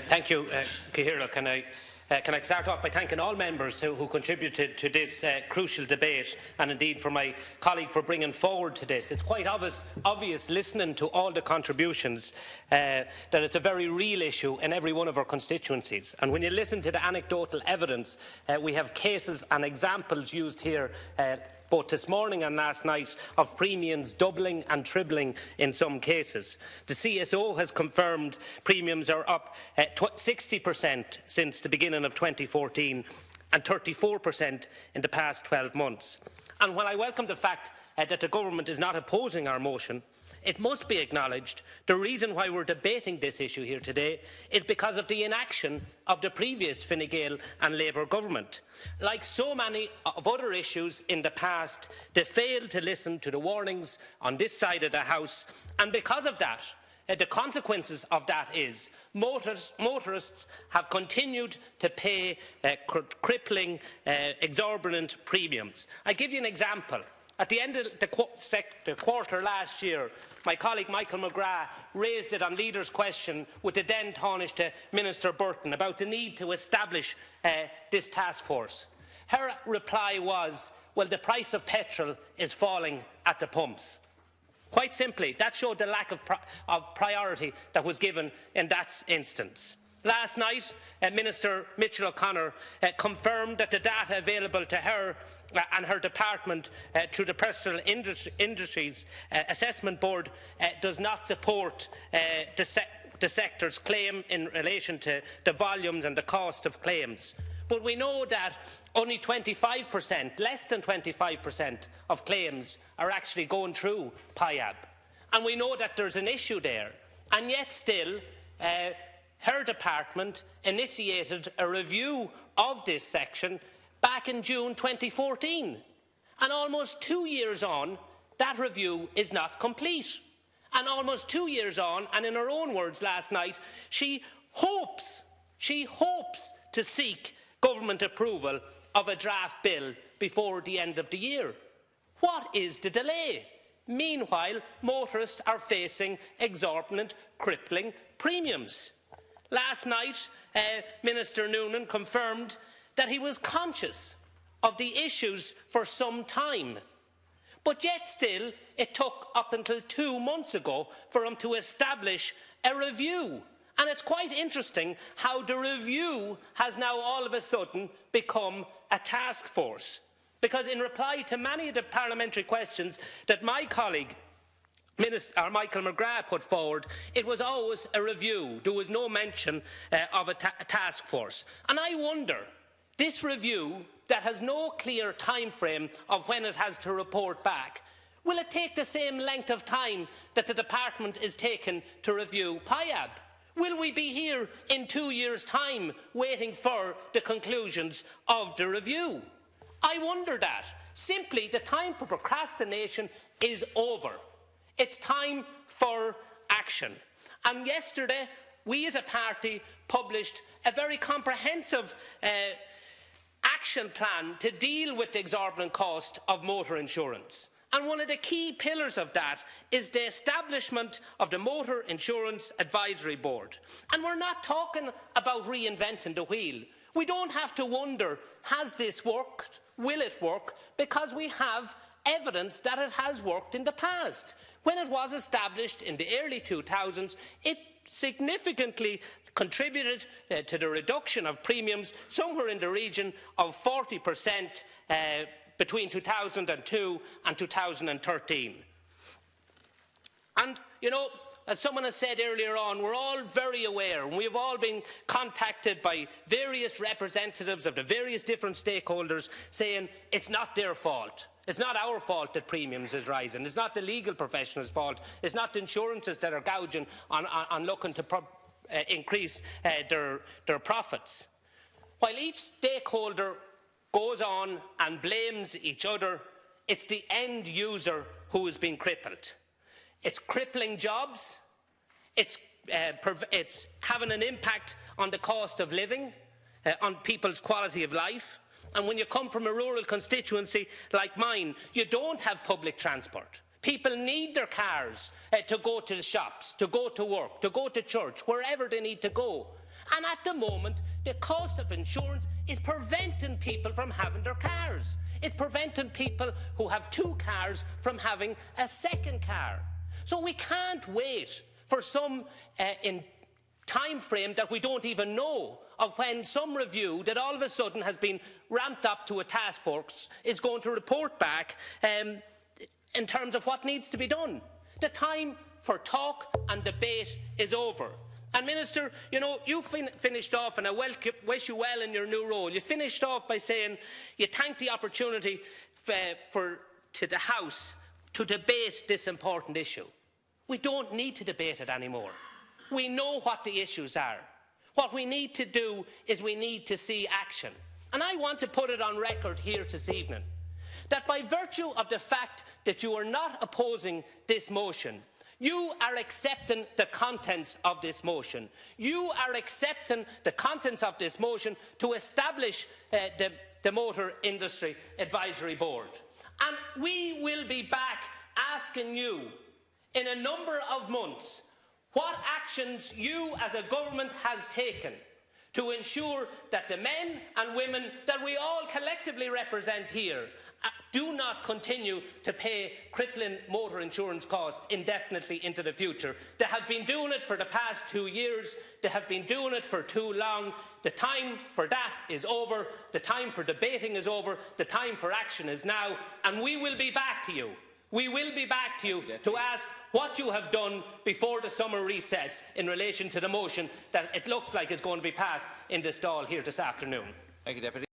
Thank you, Cahirla. Can I start off by thanking all members who contributed to this crucial debate, and indeed for my colleague for bringing forward to this. It's quite obvious listening to all the contributions that it's a very real issue in every one of our constituencies. And when you listen to the anecdotal evidence, we have cases and examples used here both this morning and last night of premiums doubling and tripling in some cases. The CSO has confirmed premiums are up 60% since the beginning of 2014 and 34% in the past 12 months. And while I welcome the fact that the government is not opposing our motion, it must be acknowledged the reason why we're debating this issue here today is because of the inaction of the previous Fine Gael and Labour government. Like so many of other issues in the past, they failed to listen to the warnings on this side of the House, and because of that, the consequences of that is motorists have continued to pay crippling, exorbitant premiums. I'll give you an example. At the end of the quarter last year, my colleague Michael McGrath raised it on Leader's Question with the then Taoiseach Minister Burton about the need to establish this task force. Her reply was, well, the price of petrol is falling at the pumps. Quite simply, that showed the lack of priority that was given in that instance. Last night, Minister Mitchell O'Connor confirmed that the data available to her and her department through the Personal Industries Assessment Board does not support the sector's claim in relation to the volumes and the cost of claims. But we know that only 25%, less than 25% of claims are actually going through PIAB. And we know that there's an issue there. And yet still, her department initiated a review of this section back in June 2014. And almost 2 years on, that review is not complete. And almost 2 years on, and in her own words last night, she hopes to seek government approval of a draft bill before the end of the year. What is the delay? Meanwhile, motorists are facing exorbitant, crippling premiums. Last night, Minister Noonan confirmed that he was conscious of the issues for some time. But yet still, it took up until 2 months ago for him to establish a review. And it's quite interesting how the review has now all of a sudden become a task force. Because in reply to many of the parliamentary questions that my colleague Michael McGrath put forward, it was always a review. There was no mention of a task force. And I wonder, this review that has no clear time frame of when it has to report back, will it take the same length of time that the department is taking to review PIAB? Will we be here in 2 years' time waiting for the conclusions of the review? I wonder that. Simply, the time for procrastination is over. It's time for action. And yesterday, we as a party published a very comprehensive action plan to deal with the exorbitant cost of motor insurance. And one of the key pillars of that is the establishment of the Motor Insurance Advisory Board. And we're not talking about reinventing the wheel. We don't have to wonder, has this worked? Will it work? Because we have evidence that it has worked in the past. When it was established in the early 2000s, it significantly contributed to the reduction of premiums somewhere in the region of 40% between 2002 and 2013. And, you know, as someone has said earlier on, we're all very aware, and we've all been contacted by various representatives of the various different stakeholders saying it's not their fault. It's not our fault that premiums is rising. It's not the legal professionals' fault. It's not the insurances that are gouging on looking to increase their profits. While each stakeholder goes on and blames each other, it's the end user who is being crippled. It's crippling jobs. It's having an impact on the cost of living, on people's quality of life. And when you come from a rural constituency like mine, you don't have public transport. People need their cars to go to the shops, to go to work, to go to church, wherever they need to go. And at the moment, the cost of insurance is preventing people from having their cars. It's preventing people who have 2 cars from having a second car. So we can't wait for some in time frame that we don't even know of, when some review that all of a sudden has been ramped up to a task force is going to report back in terms of what needs to be done. The time for talk and debate is over. And Minister, you know, you finished off, and I wish you well in your new role, you finished off by saying you thanked the opportunity to the House to debate this important issue. We don't need to debate it anymore. We know what the issues are. What we need to do is we need to see action. And I want to put it on record here this evening that by virtue of the fact that you are not opposing this motion, you are accepting the contents of this motion. You are accepting the contents of this motion to establish the Motor Industry Advisory Board. And we will be back asking you in a number of months what actions you as a government has taken to ensure that the men and women that we all collectively represent here do not continue to pay crippling motor insurance costs indefinitely into the future. They have been doing it for the past 2 years. They have been doing it for too long. The time for that is over. The time for debating is over. The time for action is now. And we will be back to you. We will be back to you to ask what you have done before the summer recess in relation to the motion that it looks like is going to be passed in this stall here this afternoon. Thank you, Deputy.